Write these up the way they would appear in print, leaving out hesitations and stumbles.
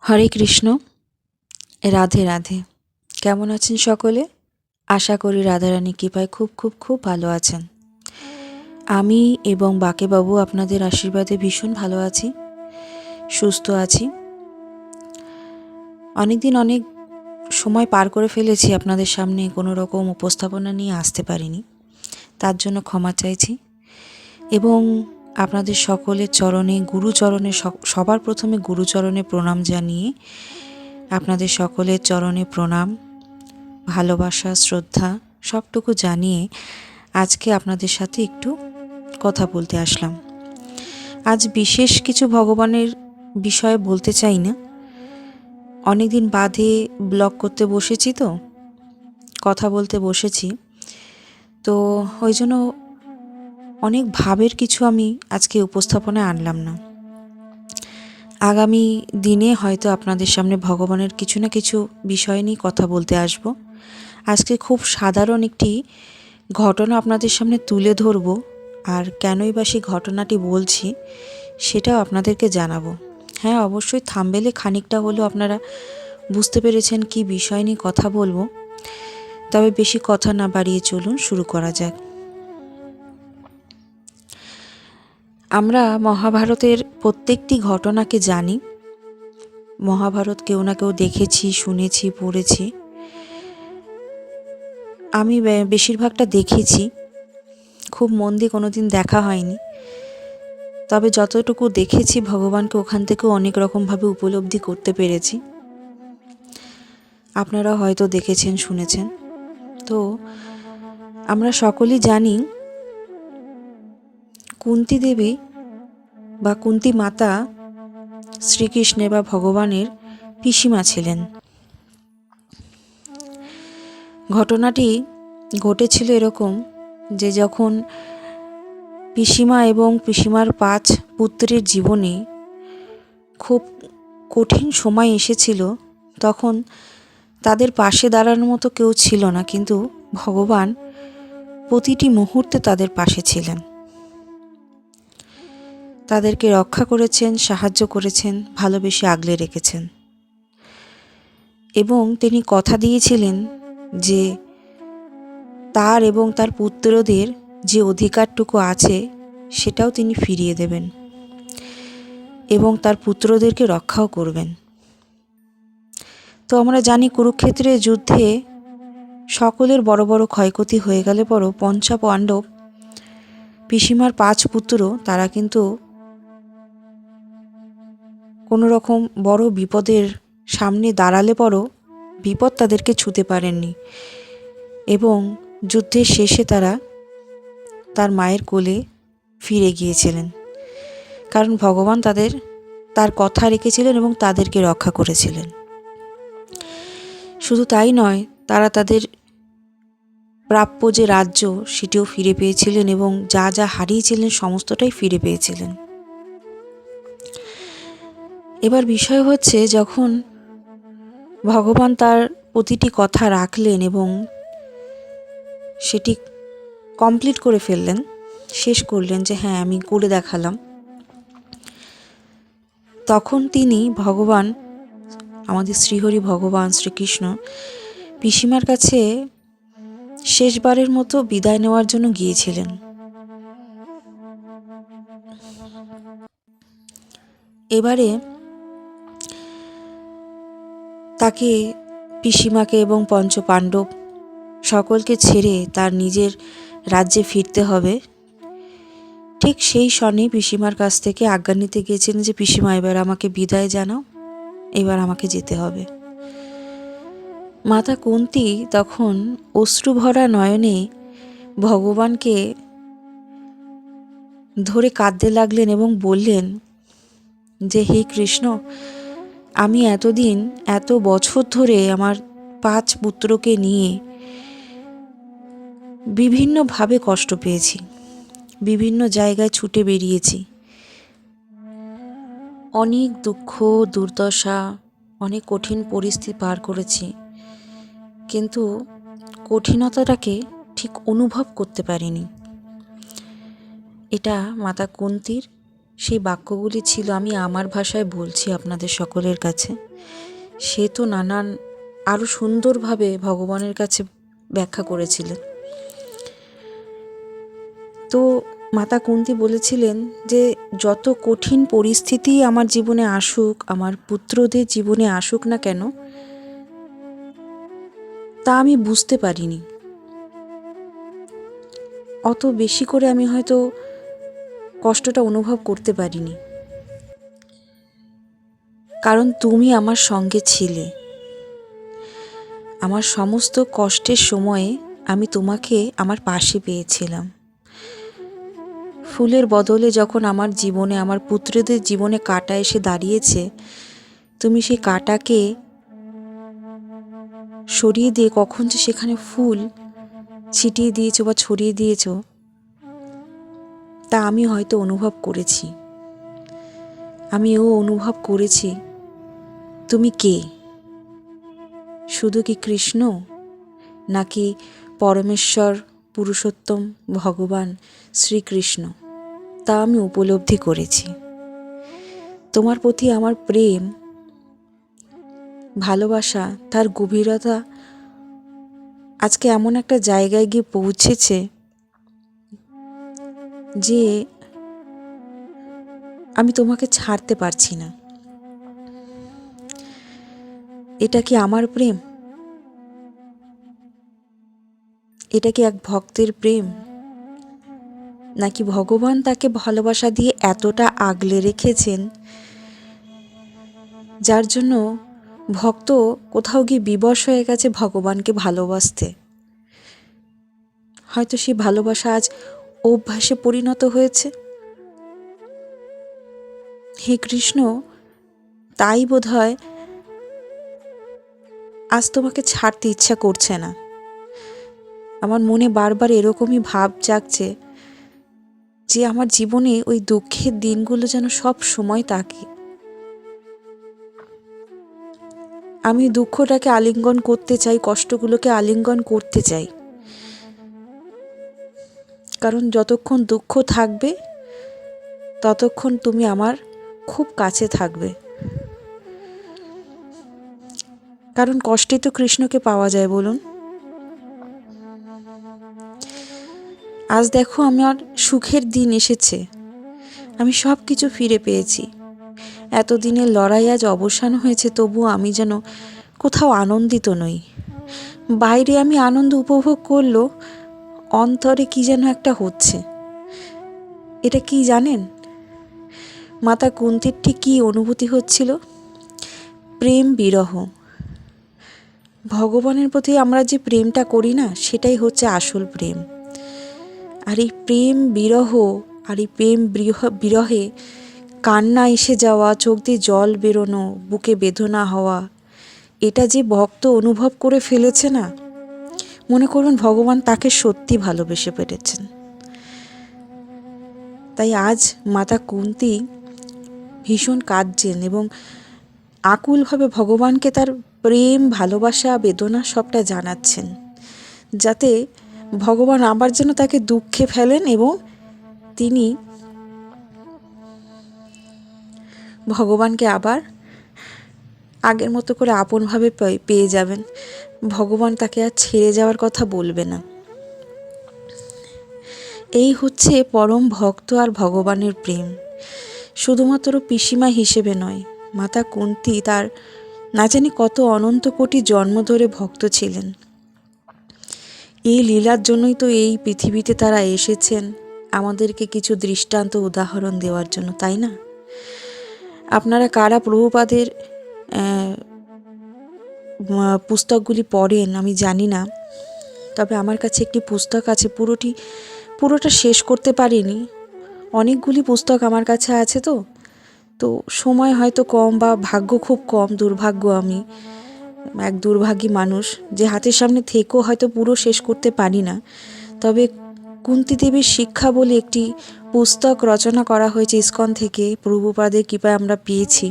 হরে কৃষ্ণ। রাধে রাধে। কেমন আছেন সকলে? আশা করি রাধারানী কৃপায় খুব খুব খুব ভালো আছেন। আমি এবং বাকেবাবু আপনাদের আশীর্বাদে ভীষণ ভালো আছি, সুস্থ আছি। অনেক সময় পার করে ফেলেছি, আপনাদের সামনে কোনো রকম উপস্থাপনা নিয়ে আসতে পারিনি, তার জন্য ক্ষমা চাইছি। এবং আপনাদের সকলের চরণে, গুরুচরণে, সবার প্রথমে গুরুচরণে প্রণাম জানিয়ে, আপনাদের সকলের চরণে প্রণাম, ভালোবাসা, শ্রদ্ধা সবটুকু জানিয়ে আজকে আপনাদের সাথে একটু কথা বলতে আসলাম। আজ বিশেষ কিছু ভগবানের বিষয়ে বলতে চাই না, অনেকদিন বাদে ব্লগ করতে বসেছি, তো কথা বলতে বসেছি, তো ওই জন্য অনেক ভাবের কিছু আমি আজকে উপস্থাপনায় আনলাম না। আগামী দিনে হয়তো আপনাদের সামনে ভগবানের কিছু না কিছু বিষয় নিয়ে কথা বলতে আসব। আজকে খুব সাধারণ একটি ঘটনা আপনাদের সামনে তুলে ধরব, আর কেনই বা সেই ঘটনাটি বলছি সেটাও আপনাদেরকে জানাবো। হ্যাঁ, অবশ্যই থাম্বনেলে খানিকটা হলেও আপনারা বুঝতে পেরেছেন কি বিষয় নিয়ে কথা বলবো। তবে বেশি কথা না বাড়িয়ে চলুন শুরু করা যাক। আমরা মহাভারতের প্রত্যেকটি ঘটনাকে জানি। মহাভারত কেউ না কেউ দেখেছি, শুনেছি, পড়েছি। আমি বেশিরভাগটা দেখেছি, খুব মন দিয়ে কোনোদিন দেখা হয়নি। তবে যতটুকু দেখেছি ভগবানকে ওখান থেকেও অনেক রকমভাবে উপলব্ধি করতে পেরেছি। আপনারা হয়তো দেখেছেন, শুনেছেন। তো আমরা সকলেই জানি কুন্তী দেবী বা কুন্তী মাতা শ্রীকৃষ্ণের বা ভগবানের পিসিমা ছিলেন। ঘটনাটি ঘটেছিল এরকম যে যখন পিসিমা এবং পিসিমার 5 পুত্রের জীবনে খুব কঠিন সময় এসেছিল, তখন তাদের পাশে দাঁড়ানোর মতো কেউ ছিল না, কিন্তু ভগবান প্রতিটি মুহূর্তে তাদের পাশে ছিলেন। তাদেরকে রক্ষা করেছেন, সাহায্য করেছেন, ভালোবেসে আগলে রেখেছেন। এবং তিনি কথা দিয়েছিলেন যে তার এবং তার পুত্রদের যে অধিকারটুকু আছে সেটাও তিনি ফিরিয়ে দেবেন এবং তার পুত্রদেরকে রক্ষাও করবেন। তো আমরা জানি কুরুক্ষেত্রের যুদ্ধে সকলের বড় বড় ক্ষয়ক্ষতি হয়ে গেলে পরও পঞ্চপাণ্ডব, পিসিমার 5 পুত্র, তারা কিন্তু কোনো রকম বড় বিপদের সামনে দাঁড়ালে পরও বিপদ তাদেরকে ছুঁতে পারেননি এবং যুদ্ধের শেষে তারা তার মায়ের কোলে ফিরে গিয়েছিলেন, কারণ ভগবান তার কথা রেখেছিলেন এবং তাদেরকে রক্ষা করেছিলেন। শুধু তাই নয়, তারা তাদের প্রাপ্য যে রাজ্য সেটিও ফিরে পেয়েছিলেন এবং যা যা হারিয়েছিলেন সমস্তটাই ফিরে পেয়েছিলেন। এবার বিষয় হচ্ছে, যখন ভগবান তার প্রতিটি কথা রাখলেন এবং সেটি কমপ্লিট করে ফেললেন, শেষ করলেন যে হ্যাঁ আমি করে দেখালাম, তখন তিনি ভগবান, আমাদের শ্রীহরি ভগবান শ্রীকৃষ্ণ, পিসিমার কাছে শেষবারের মতো বিদায় নেওয়ার জন্য গিয়েছিলেন। এবারে তাকে, পিসিমাকে এবং পঞ্চপাণ্ডব সকলকে ছেড়ে তার নিজের রাজ্যে ফিরতে হবে। ঠিক সেই ক্ষণে পিসিমার কাছ থেকে আজ্ঞা নিতে গিয়েছিলেন যে পিসিমা এবার আমাকে বিদায় জানাও, এবার আমাকে যেতে হবে। মাতা কুন্তী তখন অশ্রুভরা নয়নে ভগবানকে ধরে কাঁদতে লাগলেন এবং বললেন যে হে কৃষ্ণ, আমি এতদিন, এত বছর ধরে আমার 5 পুত্রকে নিয়ে বিভিন্নভাবে কষ্ট পেয়েছি, বিভিন্ন জায়গায় ছুটে বেরিয়েছি, অনেক দুঃখ দুর্দশা, অনেক কঠিন পরিস্থিতি পার করেছি, কিন্তু কঠিনতাটাকে ঠিক অনুভব করতে পারিনি। এটা মাতা কুন্তীর সেই বাক্যগুলি ছিল, আমি আমার ভাষায় বলছি আপনাদের সকলের কাছে, সে তো নানান আরও সুন্দরভাবে ভগবানের কাছে ব্যাখ্যা করেছিলেন। তো মাতা কুন্তী বলেছিলেন যে যত কঠিন পরিস্থিতি আমার জীবনে আসুক, আমার পুত্রদের জীবনে আসুক না কেন, তা আমি বুঝতে পারিনি। অত বেশি করে আমি হয়তো কষ্টটা অনুভব করতে পারিনি, কারণ তুমি আমার সঙ্গে ছিলে। আমার সমস্ত কষ্টের সময়ে আমি তোমাকে আমার পাশে পেয়েছিলাম। ফুলের বদলে যখন আমার জীবনে, আমার পুত্রদের জীবনে কাঁটা এসে দাঁড়িয়েছে, তুমি সেই কাঁটাকে সরিয়ে দিয়ে কখন যে সেখানে ফুল ছিটিয়ে দিয়েছো বা ছড়িয়ে দিয়েছো, তা আমি হয়তো অনুভব করেছি। আমিও অনুভব করেছি তুমি কে, শুধু কি কৃষ্ণ, নাকি পরমেশ্বর পুরুষোত্তম ভগবান শ্রীকৃষ্ণ, তা আমি উপলব্ধি করেছি। তোমার প্রতি আমার প্রেম, ভালোবাসা, তার গভীরতা আজকে এমন একটা জায়গায় গিয়ে পৌঁছেছে যে আমি তোমাকে ছাড়তে পারছি না। এটা কি আমার প্রেম? এটা কি এক ভক্তের প্রেম, নাকি ভগবান তাকে ভালোবাসা দিয়ে এতটা আগলে রেখেছেন যার জন্য ভক্ত কোথাও গিয়ে বিবশ হয়ে গেছে ভগবানকে ভালোবাসতে? হয়তো সেই ভালোবাসা আজ অভ্যাসে পরিণত হয়েছে। হে কৃষ্ণ, তাই বোধহয় আজ তোমাকে ছাড়তে ইচ্ছা করছে না। আমার মনে বারবার এরকমই ভাব জাগছে যে আমার জীবনে ওই দুঃখের দিনগুলো যেন সব সময় থাকে। আমি দুঃখটাকে আলিঙ্গন করতে চাই, কষ্টগুলোকে আলিঙ্গন করতে চাই, কারণ যতক্ষণ দুঃখ থাকবে ততক্ষণ তুমি আমার খুব কাছে থাকবে। কারণ কষ্টে তো কৃষ্ণকে পাওয়া যায়, বলুন। আজ দেখো আমার সুখের দিন এসেছে, আমি সব কিছু ফিরে পেয়েছি। এতদিনের লড়াই আজ অবসান হয়েছে, তবুও আমি যেন কোথাও আনন্দিত নই। বাইরে আমি আনন্দ উপভোগ করলেও অন্তরে কি যেন একটা হচ্ছে। এটা কি জানেন? মাতা কুন্তীর ঠিক কী অনুভূতি হচ্ছিল? প্রেম বিরহ। ভগবানের প্রতি আমরা যে প্রেমটা করি না, সেটাই হচ্ছে আসল প্রেম। আর এই প্রেম বিরহ, আর এই প্রেম বিরহে কান্না এসে যাওয়া, চোখ দিয়ে জল বেরোনো, বুকে বেদনা হওয়া, এটা যে ভক্ত অনুভব করে ফেলেছে না, মনে করুন ভগবান তাকে সত্যি ভালোবেসে পেরেছেন। তাই আজ মাতা কুন্তী ভীষণ কাঁদছেন এবং আকুলভাবে ভগবানকে তার প্রেম, ভালোবাসা, বেদনা সবটা জানাচ্ছেন, যাতে ভগবান আবার যেন তাকে দুঃখে ফেলেন এবং তিনি ভগবানকে আবার আগের মতো করে আপনভাবে পেয়ে যাবেন। ভগবান তাকে আর ছেড়ে যাওয়ার কথা বলবে না। এই হচ্ছে পরম ভক্ত আর ভগবানের প্রেম। শুধুমাত্র পিসিমা হিসেবে নয়, মাতা কুন্তী তার না জানি কত অনন্ত কোটি জন্ম ধরে ভক্ত ছিলেন। এই লীলার জন্যই তো এই পৃথিবীতে তারা এসেছেন, আমাদেরকে কিছু দৃষ্টান্ত উদাহরণ দেওয়ার জন্য, তাই না? আপনারা কারা প্রভুপাদের পুস্তকগুলি পড়েন আমি জানি না, তবে আমার কাছে একটি পুস্তক আছে, পুরোটা শেষ করতে পারিনি। অনেকগুলি পুস্তক আমার কাছে আছে, তো সময় হয়তো কম বা ভাগ্য খুব কম, দুর্ভাগ্য, আমি এক দুর্ভাগী মানুষ যে হাতের সামনে থেকেও হয়তো পুরো শেষ করতে পারি না। তবে কুন্তী দেবীর শিক্ষা বলে একটি পুস্তক রচনা করা হয়েছে ইসকন থেকে, প্রভুপাদের কৃপায় আমরা পেয়েছি।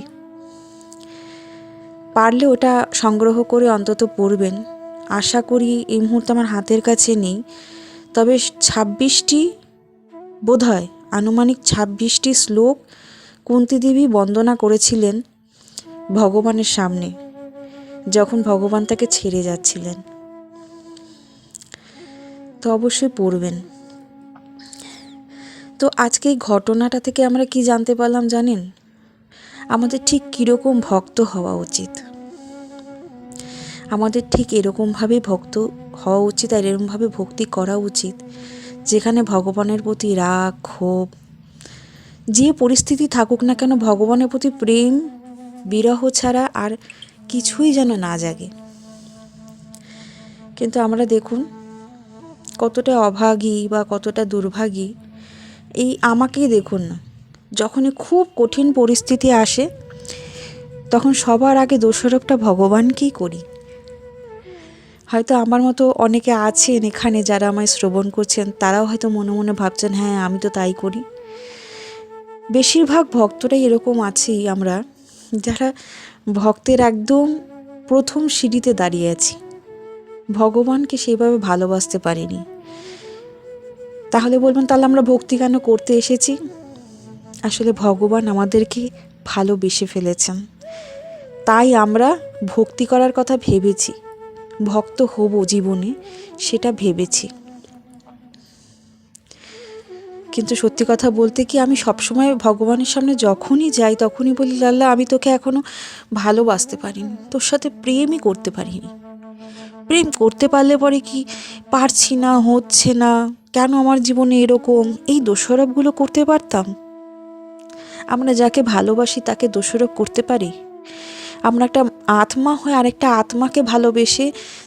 পারলে ওটা সংগ্রহ করে অন্তত পড়বেন। আশা করি এই মুহূর্তে আমার হাতের কাছে নেই, তবে 26টি বোধহয় আনুমানিক 26টি শ্লোক কুন্তী দেবী বন্দনা করেছিলেন ভগবানের সামনে, যখন ভগবান তাকে ছেড়ে যাচ্ছিলেন। তো অবশ্যই পড়বেন। তো আজকে এই ঘটনাটা থেকে আমরা কি জানতে পারলাম জানেন? আমাদের ঠিক কীরকম ভক্ত হওয়া উচিত। আমাদের ঠিক এরকমভাবে ভক্ত হওয়া উচিত, আর এরকমভাবে ভক্তি করা উচিত যেখানে ভগবানের প্রতি রাগ, ক্ষোভ, যে পরিস্থিতি থাকুক না কেন, ভগবানের প্রতি প্রেম, বিরহ ছাড়া আর কিছুই যেন না জাগে। কিন্তু আমরা দেখুন কতটা অভাগী বা কতটা দুর্ভাগী। এই আমাকেই দেখুন না, যখনই খুব কঠিন পরিস্থিতি আসে তখন সবার আগে দোষারোপটা ভগবানকেই করি। হয়তো আমার মতো অনেকে আছেন এখানে যারা আমায় শ্রবণ করছেন, তারাও হয়তো মনে মনে ভাবছেন হ্যাঁ আমি তো তাই করি। বেশিরভাগ ভক্তরাই এরকম আছেই আমরা, যারা ভক্তের একদম প্রথম সিঁড়িতে দাঁড়িয়ে আছি, ভগবানকে সেইভাবে ভালোবাসতে পারিনি। তাহলে বলবেন তাহলে আমরা ভক্তি কেন করতে এসেছি? আসলে ভগবান আমাদেরকে ভালোবেসে ফেলেছেন, তাই আমরা ভক্তি করার কথা ভেবেছি, ভক্ত হব জীবনে সেটা ভেবেছি। কিন্তু সত্যি কথা বলতে কি, আমি সবসময় ভগবানের সামনে যখনই যাই তখনই বলি লাল্লা আমি তোকে এখনো ভালোবাসতে পারিনি, তোর সাথে প্রেমই করতে পারিনি। প্রেম করতে পারলে পরে কি পারছি না, হচ্ছে না, কেন আমার জীবনে এরকম, এই দোষারোপগুলো করতে পারতাম। আমরা যাকে ভালোবাসি তাকে দোষারোপ করতে পারি? আমরা একটা আত্মা হয়ে আরেকটা আত্মাকে ভালোবেসে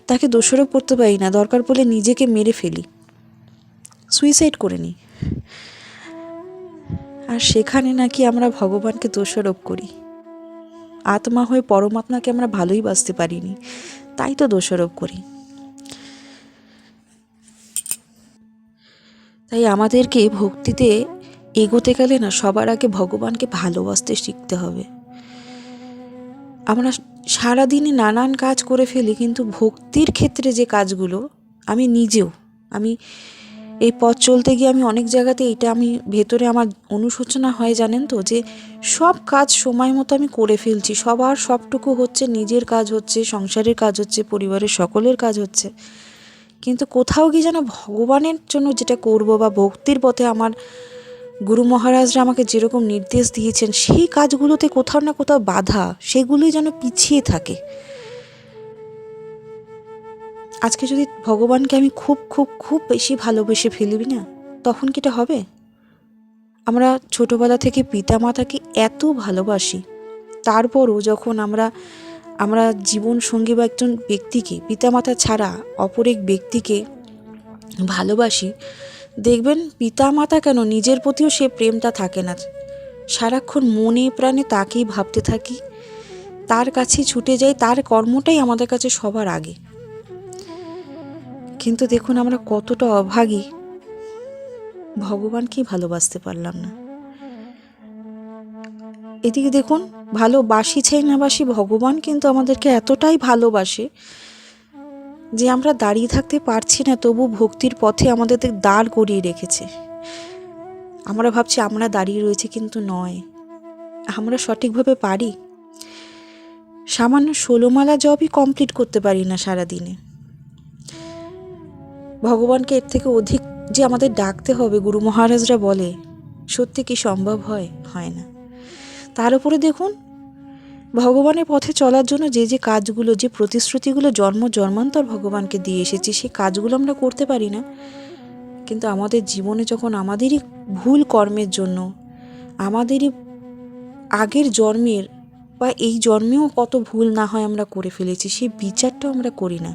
তাকে দোষারোপ করতে পারি না। দরকার পড়লে নিজেকে মেরে ফেলি, সুইসাইড করে নিই। আর সেখানে নাকি আমরা ভগবানকে দোষারোপ করি। আত্মা হয়ে পরমাত্মাকে আমরা ভালোই বাসতে পারিনি, তাই তো দোষারোপ করি। তাই আমাদেরকে ভক্তিতে এগোতে গেলে না সবার আগে ভগবানকে ভালোবাসতে শিখতে হবে। আমরা সারাদিনে নানান কাজ করে ফেলি, কিন্তু ভক্তির ক্ষেত্রে যে কাজগুলো, আমি এই পথ চলতে গিয়ে আমি অনেক জায়গাতে এটা আমি ভেতরে আমার অনুশোচনা হয় জানেন তো, যে সব কাজ সময় মতো আমি করে ফেলছি, সবার সবটুকু হচ্ছে, নিজের কাজ হচ্ছে, সংসারের কাজ হচ্ছে, পরিবারের সকলের কাজ হচ্ছে, কিন্তু কোথাও গিয়ে যেন ভগবানের জন্য যেটা করব বা ভক্তির পথে আমার গুরু মহারাজরা আমাকে যেরকম নির্দেশ দিয়েছেন সেই কাজগুলোতে কোথাও না কোথাও বাধা, সেগুলোই যেন পিছিয়ে থাকে। আজকে যদি ভগবানকে আমি খুব খুব খুব বেশি ভালোবেসে ফেলবি না, তখন কি এটা হবে? আমরা ছোটবেলা থেকে পিতা মাতাকে এত ভালোবাসি, তারপরও যখন আমরা জীবন সঙ্গী বা একজন ব্যক্তিকে, পিতামাতা ছাড়া অপর এক ব্যক্তিকে ভালোবাসি, দেখবেন পিতামাতা কেন নিজের প্রতিও সে প্রেমটা থাকে না। সারাক্ষণ মনে প্রাণে তাকেই ভাবতে থাকি, তার কাছে ছুটে যাই, তার কর্মটাই আমাদের কাছে সবার আগে। কিন্তু দেখুন আমরা কতটা অভাগী, ভগবানকেই ভালোবাসতে পারলাম না। এদিকে দেখুন ভালোবাসি চাই না বাসি, ভগবান কিন্তু আমাদেরকে এতটাই ভালোবাসে যে আমরা দাঁড়িয়ে থাকতে পারছি না, তবু ভক্তির পথে আমাদের দাঁড় করিয়ে রেখেছে। আমরা ভাবছি আমরা দাঁড়িয়ে রয়েছি, কিন্তু নয়। আমরা সঠিকভাবে পারি? সামান্য 16 মালা জপই কমপ্লিট করতে পারি না সারাদিনে। ভগবানকে এর থেকে অধিক যে আমাদের ডাকতে হবে, গুরু মহারাজরা বলে, সত্যি কি সম্ভব হয়? হয় না। তার উপরে দেখুন ভগবানের পথে চলার জন্য যে যে কাজগুলো, যে প্রতিশ্রুতিগুলো জন্ম জন্মান্তর ভগবানকে দিয়ে এসেছি, সেই কাজগুলো আমরা করতে পারি না। কিন্তু আমাদের জীবনে যখন আমাদেরই ভুল কর্মের জন্য, আমাদেরই আগের জন্মের বা এই জন্মেও কত ভুল না হয় আমরা করে ফেলেছি, সেই বিচারটাও আমরা করি না।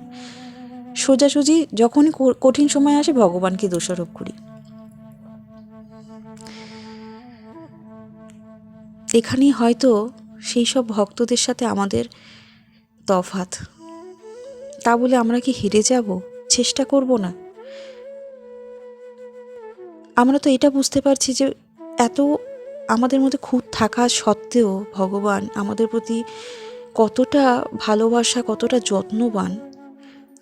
সোজাসুজি যখনই কঠিন সময় আসে ভগবানকে দোষারোপ করি। এখানেই হয়তো সেই সব ভক্তদের সাথে আমাদের তফাৎ। তা বলে আমরা কি হেরে যাব? চেষ্টা করব না? আমরা তো এটা বুঝতে পারছি যে এত আমাদের মধ্যে খুঁত থাকা সত্ত্বেও ভগবান আমাদের প্রতি কতটা ভালোবাসা, কতটা যত্নবান,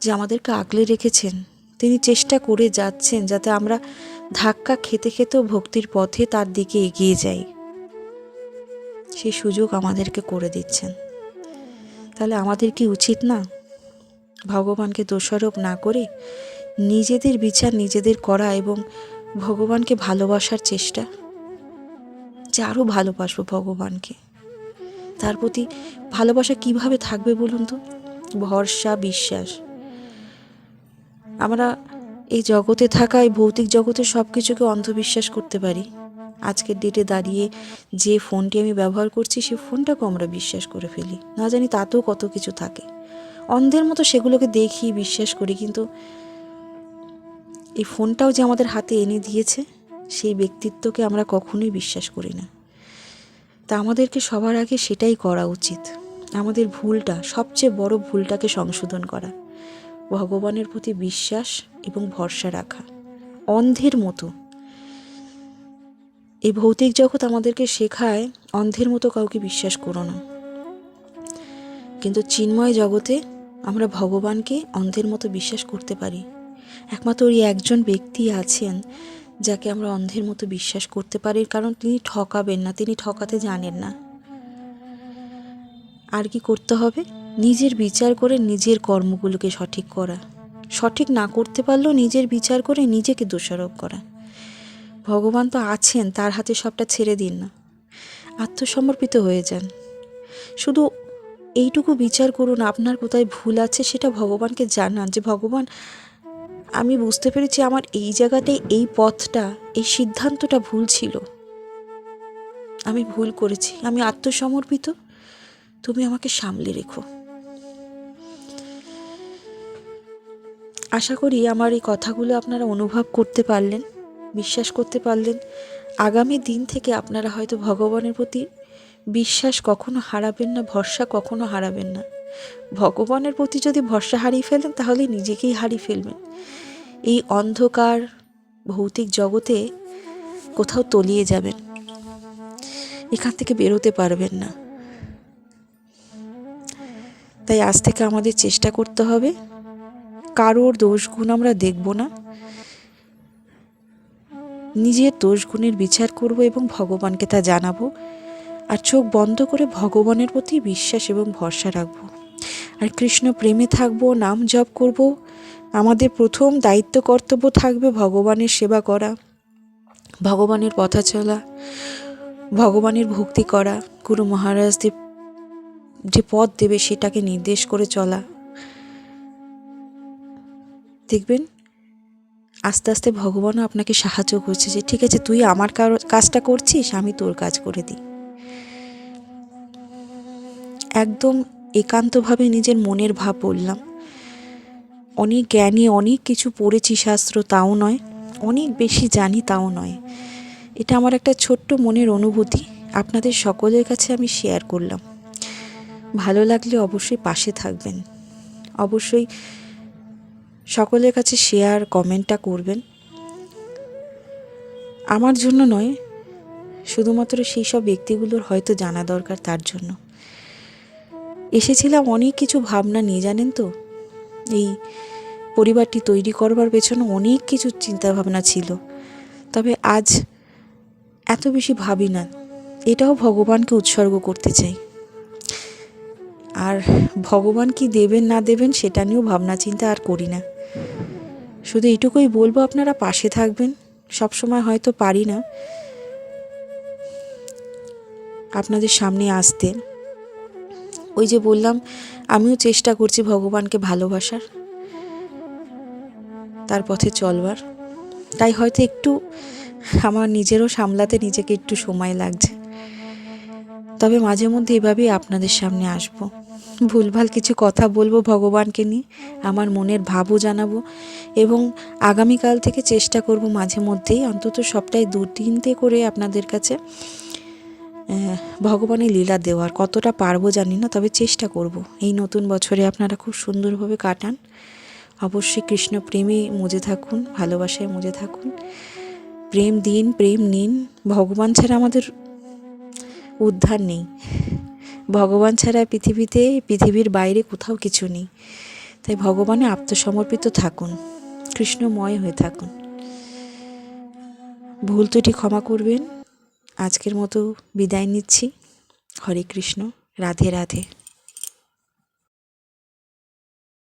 যে আমাদেরকে আগলে রেখেছেন। তিনি চেষ্টা করে যাচ্ছেন যাতে আমরা ধাক্কা খেতে খেতেও ভক্তির পথে তার দিকে এগিয়ে যাই, সেই সুযোগ আমাদেরকে করে দিচ্ছেন। তাহলে আমাদের কি উচিত না ভগবানকে দোষারোপ না করে নিজেদের বিচার নিজেদের করা এবং ভগবানকে ভালোবাসার চেষ্টা, যে আরও ভালোবাসবো ভগবানকে। তার প্রতি ভালোবাসা কিভাবে থাকবে বলুন তো? ভরসা, বিশ্বাস। আমরা এই জগতে থাকা, এই ভৌতিক জগতে সব কিছুকে অন্ধবিশ্বাস করতে পারি। আজকের ডেটে দাঁড়িয়ে যে ফোনটি আমি ব্যবহার করছি, সেই ফোনটাকেও আমরা বিশ্বাস করে ফেলি, না জানি তাতেও কত কিছু থাকে। অন্ধের মতো সেগুলোকে দেখি, বিশ্বাস করি, কিন্তু এই ফোনটাও যে আমাদের হাতে এনে দিয়েছে, সেই ব্যক্তিত্বকে আমরা কখনোই বিশ্বাস করি না। তা আমাদেরকে সবার আগে সেটাই করা উচিত, আমাদের ভুলটা, সবচেয়ে বড় ভুলটাকে সংশোধন করা, ভগবানের প্রতি বিশ্বাস এবং ভরসা রাখা। অন্ধের মতো এই ভৌতিক জগৎ আমাদেরকে শেখায় অন্ধের মতো কাউকে বিশ্বাস করো না, কিন্তু চিন্ময় জগতে আমরা ভগবানকে অন্ধের মতো বিশ্বাস করতে পারি। একমাত্র ওই একজন ব্যক্তি আছেন যাকে আমরা অন্ধের মতো বিশ্বাস করতে পারি, কারণ তিনি ঠকাবেন না, তিনি ঠকাতে জানেন না। আর কি করতে হবে? নিজের বিচার করে নিজের কর্মগুলোকে সঠিক করা, সঠিক না করতে পারলেও নিজের বিচার করে নিজেকে দোষারোপ করা। ভগবান তো আছেন, তার হাতে সবটা ছেড়ে দিন না, আত্মসমর্পিত হয়ে যান। শুধু এইটুকু বিচার করুন আপনার কোথায় ভুল আছে, সেটা ভগবানকে জানান যে ভগবান, আমি বুঝতে পেরেছি আমার এই জায়গাটায় এই পথটা, এই সিদ্ধান্তটা ভুল ছিল, আমি ভুল করেছি, আমি আত্মসমর্পিত, তুমি আমাকে সামলে রেখো। আশা করি আমার এই কথাগুলো আপনারা অনুভব করতে পারলেন, বিশ্বাস করতে পারলেন। আগামী দিন থেকে আপনারা হয়তো ভগবানের প্রতি বিশ্বাস কখনো হারাবেন না, ভরসা কখনো হারাবেন না। ভগবানের প্রতি যদি ভরসা হারিয়ে ফেলেন, তাহলে নিজেকেই হারিয়ে ফেলবেন। এই অন্ধকার ভৌতিক জগতে কোথাও তলিয়ে যাবেন, এখান থেকে বেরোতে পারবেন না। তাই আজ থেকে আমাদের চেষ্টা করতে হবে কারোর দোষ গুণ আমরা দেখব না, নিজের দোষ গুণের বিচার করব এবং ভগবানকে তা জানাবো। আর চোখ বন্ধ করে ভগবানের প্রতি বিশ্বাস এবং ভরসা রাখবো, আর কৃষ্ণ প্রেমে থাকবো, নাম জপ করব। আমাদের প্রথম দায়িত্ব কর্তব্য থাকবে ভগবানের সেবা করা, ভগবানের পথা চলা, ভগবানের ভক্তি করা, গুরু মহারাজদেব যে পথ দেবে সেটাকে নির্দেশ করে চলা। দেখবেন আস্তে আস্তে ভগবানও আপনাকে সাহায্য করছে যে ঠিক আছে, তুই আমার কাজটা করছিস, আমি তোর কাজ করে দিই। একদম একান্তভাবে নিজের মনের ভাব বললাম। অনেক জ্ঞানী, অনেক কিছু পড়েছি শাস্ত্র, তাও নয়, অনেক বেশি জানি, তাও নয়। এটা আমার একটা ছোট্ট মনের অনুভূতি, আপনাদের সকলের কাছে আমি শেয়ার করলাম। ভালো লাগলে অবশ্যই পাশে থাকবেন, অবশ্যই সকলের কাছে শেয়ার কমেন্টটা করবেন। আমার জন্য নয়, শুধুমাত্র সেই সব ব্যক্তিগুলোর হয়তো জানা দরকার, তার জন্য এসেছিলাম। অনেক কিছু ভাবনা নিয়ে, জানেন তো, এই পরিবারটি তৈরি করবার পেছনে অনেক কিছু চিন্তাভাবনা ছিল, তবে আজ এত বেশি ভাবি না। এটাও ভগবানকে উৎসর্গ করতে চাই, আর ভগবান কি দেবেন না দেবেন সেটা নিয়েও ভাবনা চিন্তা আর করি না। শুধু এইটুকুই বলবো, আপনারা পাশে থাকবেন। সবসময় হয়তো পারি না আপনাদের সামনে আসতে, ওই যে বললাম, আমিও চেষ্টা করছি ভগবানকে ভালোবাসার, তার পথে চলবার। তাই হয়তো একটু আমার নিজেরও সামলাতে নিজেকে একটু সময় লাগছে, তবে মাঝে মধ্যে এভাবেই আপনাদের সামনে আসবো, ভুলভাল কিছু কথা বলবো ভগবানকে নিয়ে, আমার মনের ভাবও জানাবো, এবং আগামীকাল থেকে চেষ্টা করব মাঝে মধ্যেই অন্তত সপ্তাহে 2-3টে করে আপনাদের কাছে ভগবানের লীলা দেওয়ার। কতটা পারবো জানি না, তবে চেষ্টা করব। এই নতুন বছরে আপনারা খুব সুন্দরভাবে কাটান, অবশ্যই কৃষ্ণ প্রেমে মজে থাকুন, ভালোবাসায় মজে থাকুন, প্রেম দিন, প্রেম নিন। ভগবান ছাড়া আমাদের উদ্ধার নেই, ভগবান ছাড়া পৃথিবীর বাইরে কোথাও কিছু নেই। তাই ভগবানে আত্মসমর্পিত থাকুন, কৃষ্ণময় হয়ে থাকুন। ভুল ত্রুটি ক্ষমা করবেন। আজকের মতো বিদায় নিচ্ছি। হরে কৃষ্ণ, রাধে রাধে।